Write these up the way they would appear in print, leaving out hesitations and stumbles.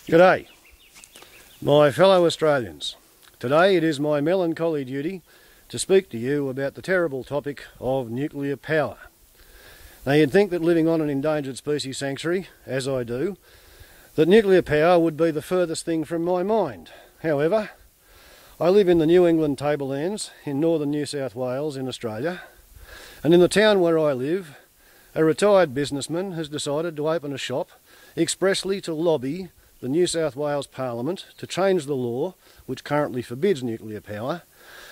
G'day, my fellow Australians. Today it is my melancholy duty to speak to you about the terrible topic of nuclear power. Now you'd think that living on an endangered species sanctuary, as I do, that nuclear power would be the furthest thing from my mind. However, I live in the New England tablelands in northern New South Wales in Australia, and in the town where I live, a retired businessman has decided to open a shop expressly to lobby the New South Wales Parliament to change the law which currently forbids nuclear power,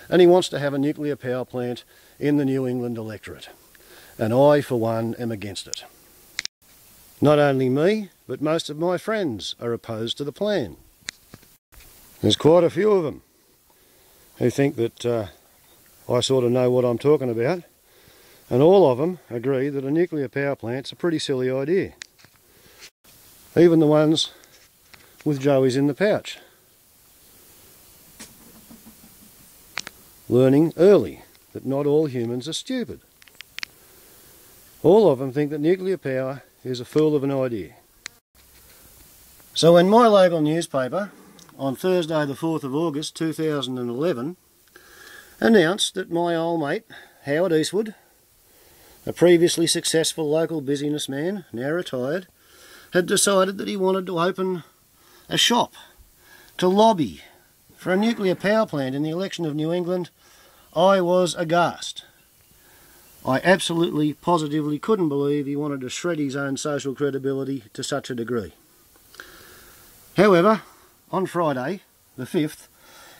and he wants to have a nuclear power plant in the New England electorate. And I, for one, am against it. Not only me, but most of my friends are opposed to the plan. There's quite a few of them who think that I sort of know what I'm talking about, and all of them agree that a nuclear power plant's a pretty silly idea. Even the ones with Joey's in the pouch. Learning early that not all humans are stupid. All of them think that nuclear power is a fool of an idea. So when my local newspaper, on Thursday the 4th of August 2011, announced that my old mate, Howard Eastwood, a previously successful local businessman, now retired, had decided that he wanted to open a shop to lobby for a nuclear power plant in the election of New England, I was aghast. I absolutely, positively couldn't believe he wanted to shred his own social credibility to such a degree. However, on Friday, the 5th,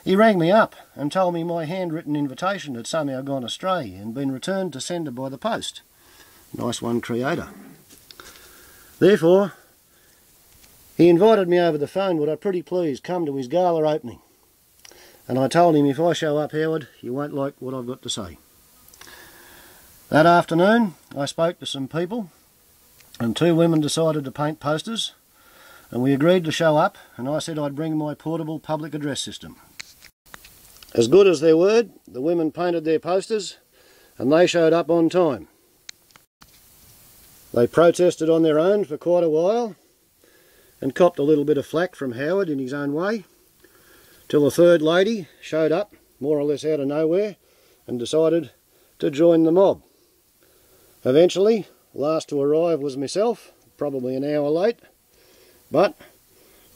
he rang me up and told me my handwritten invitation had somehow gone astray and been returned to sender by the post. Nice one, Creator. Therefore, he invited me over the phone, would I pretty please come to his gala opening. And I told him, if I show up, Howard, you won't like what I've got to say. That afternoon, I spoke to some people, and 2 women decided to paint posters, and we agreed to show up, and I said I'd bring my portable public address system. As good as their word, the women painted their posters, and they showed up on time. They protested on their own for quite a while, and copped a little bit of flack from Howard in his own way, till a third lady showed up, more or less out of nowhere, and decided to join the mob. Eventually, last to arrive was myself, probably an hour late, but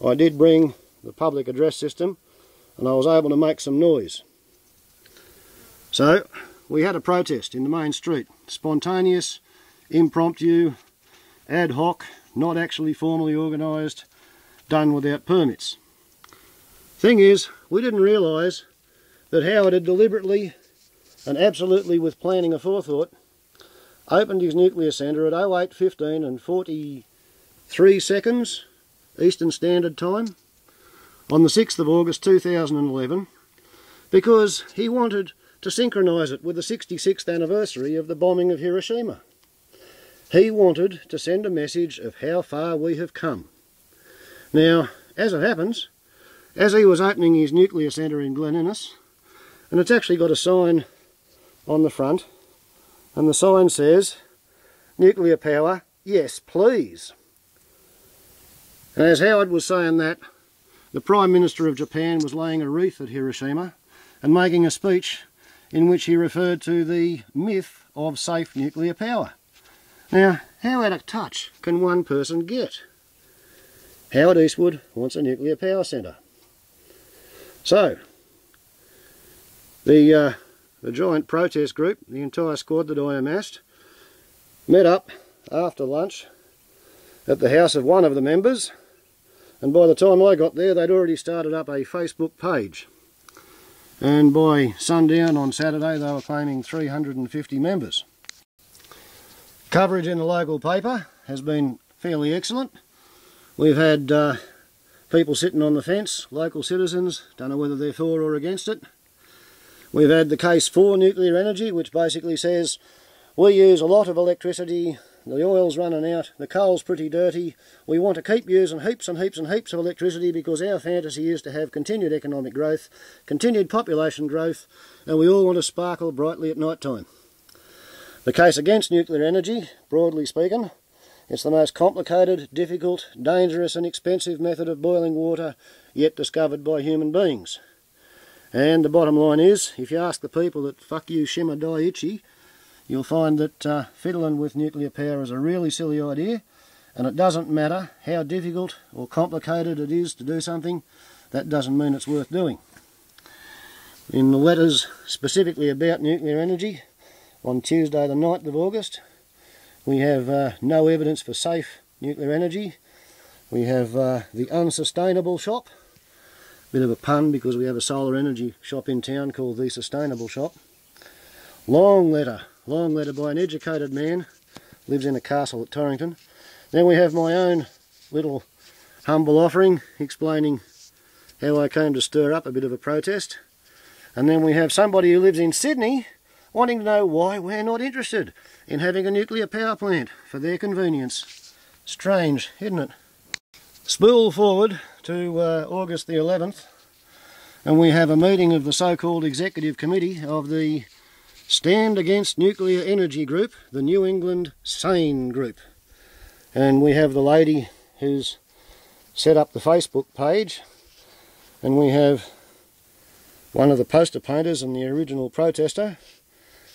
I did bring the public address system, and I was able to make some noise. So, we had a protest in the main street, spontaneous, impromptu, ad hoc, not actually formally organised, done without permits. Thing is, we didn't realise that Howard had deliberately and absolutely with planning aforethought opened his nuclear centre at 08:15 and 43 seconds Eastern Standard Time on the 6th of August 2011 because he wanted to synchronise it with the 66th anniversary of the bombing of Hiroshima. He wanted to send a message of how far we have come. Now, as it happens, as he was opening his nuclear centre in Glen Innes, and it's actually got a sign on the front, and the sign says, "Nuclear power, yes please." And as Howard was saying that, the Prime Minister of Japan was laying a wreath at Hiroshima and making a speech in which he referred to the myth of safe nuclear power. Now, how out of touch can one person get? Howard Eastwood wants a nuclear power centre. So, the giant protest group, the entire squad that I amassed, met up after lunch at the house of one of the members, and by the time I got there they'd already started up a Facebook page. And by sundown on Saturday they were claiming 350 members. Coverage in the local paper has been fairly excellent. We've had people sitting on the fence, local citizens, don't know whether they're for or against it. We've had the case for nuclear energy, which basically says we use a lot of electricity, the oil's running out, the coal's pretty dirty, we want to keep using heaps and heaps and heaps of electricity because our fantasy is to have continued economic growth, continued population growth, and we all want to sparkle brightly at night time. The case against nuclear energy, broadly speaking, It's the most complicated, difficult, dangerous and expensive method of boiling water yet discovered by human beings. And the bottom line is, if you ask the people at Fukushima-Dai-Ichi, you'll find that fiddling with nuclear power is a really silly idea, and it doesn't matter how difficult or complicated it is to do something, that doesn't mean it's worth doing. In the letters specifically about nuclear energy, on Tuesday the 9th of August, we have no evidence for safe nuclear energy. We have the unsustainable shop, bit of a pun because we have a solar energy shop in town called the Sustainable Shop. Long letter by an educated man, lives in a castle at Torrington. Then we have my own little humble offering explaining how I came to stir up a bit of a protest. And then we have somebody who lives in Sydney wanting to know why we're not interested in having a nuclear power plant for their convenience. Strange, isn't it? Spool forward to August the 11th, and we have a meeting of the so-called Executive Committee of the Stand Against Nuclear Energy Group, the New England SANE group. And we have the lady who's set up the Facebook page, and we have one of the poster painters and the original protester,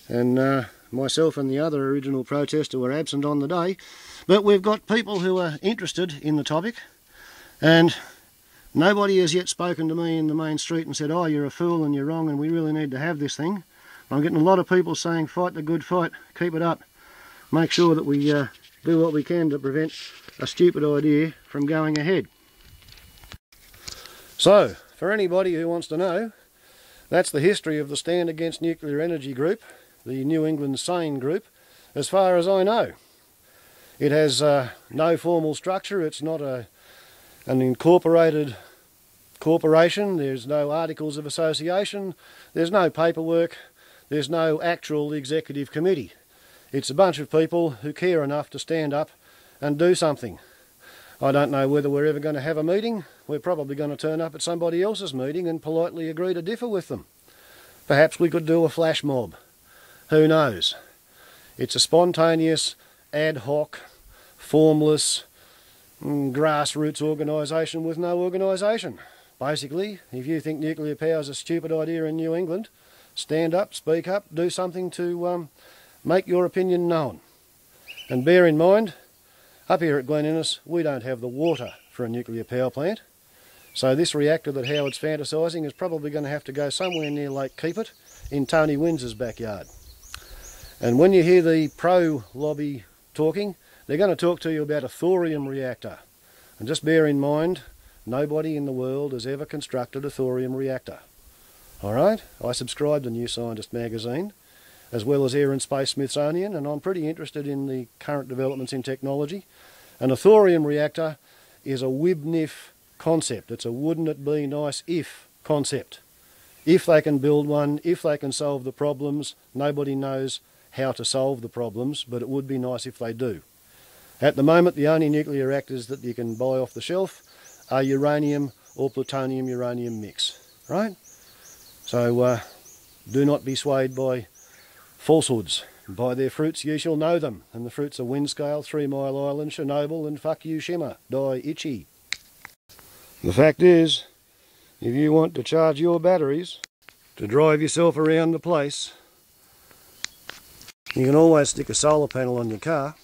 and myself and the other original protester were absent on the day. But we've got people who are interested in the topic, and nobody has yet spoken to me in the main street and said, oh, you're a fool and you're wrong and we really need to have this thing. I'm getting a lot of people saying, fight the good fight, keep it up, make sure that we do what we can to prevent a stupid idea from going ahead. So, for anybody who wants to know, that's the history of the Stand Against Nuclear Energy group, the New England SANE group, as far as I know. It has no formal structure, it's not an incorporated corporation, there's no articles of association, there's no paperwork, there's no actual executive committee. It's a bunch of people who care enough to stand up and do something. I don't know whether we're ever going to have a meeting. We're probably going to turn up at somebody else's meeting and politely agree to differ with them. Perhaps we could do a flash mob. Who knows? It's a spontaneous, ad hoc, formless, grassroots organisation with no organisation. Basically, if you think nuclear power is a stupid idea in New England, stand up, speak up, do something to make your opinion known. And bear in mind, up here at Glen Innes, we don't have the water for a nuclear power plant. So this reactor that Howard's fantasising is probably going to have to go somewhere near Lake Keepit in Tony Windsor's backyard. And when you hear the pro-lobby talking, they're going to talk to you about a thorium reactor. And just bear in mind, nobody in the world has ever constructed a thorium reactor. Alright, I subscribe to New Scientist magazine, as well as Air and Space Smithsonian, and I'm pretty interested in the current developments in technology. And a thorium reactor is a WIBNIF concept. It's a wouldn't it be nice if concept. If they can build one, if they can solve the problems, nobody knows how to solve the problems, but it would be nice if they do. At the moment, the only nuclear reactors that you can buy off the shelf are uranium or plutonium-uranium mix, right? So do not be swayed by falsehoods. By their fruits you shall know them, and the fruits are Windscale, 3 Mile Island, Chernobyl and Fukushima-Dai-Ichi. The fact is, if you want to charge your batteries to drive yourself around the place, you can always stick a solar panel on your car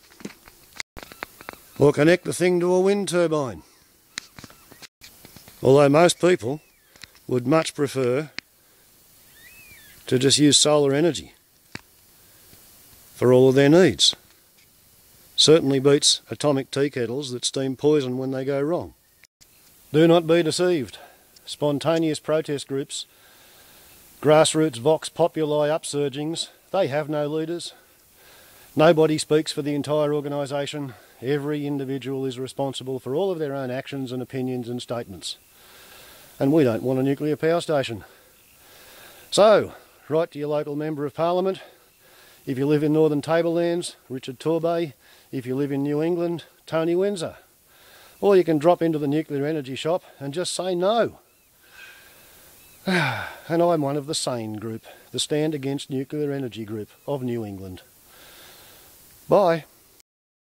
or connect the thing to a wind turbine. Although most people would much prefer to just use solar energy for all of their needs. Certainly beats atomic tea kettles that steam poison when they go wrong. Do not be deceived. Spontaneous protest groups, grassroots vox populi upsurgings, they have no leaders. Nobody speaks for the entire organisation. Every individual is responsible for all of their own actions and opinions and statements. And we don't want a nuclear power station. So, write to your local Member of Parliament. If you live in Northern Tablelands, Richard Torbay. If you live in New England, Tony Windsor. Or you can drop into the nuclear energy shop and just say no. And I'm one of the SANE group, the Stand Against Nuclear Energy group of New England. Bye.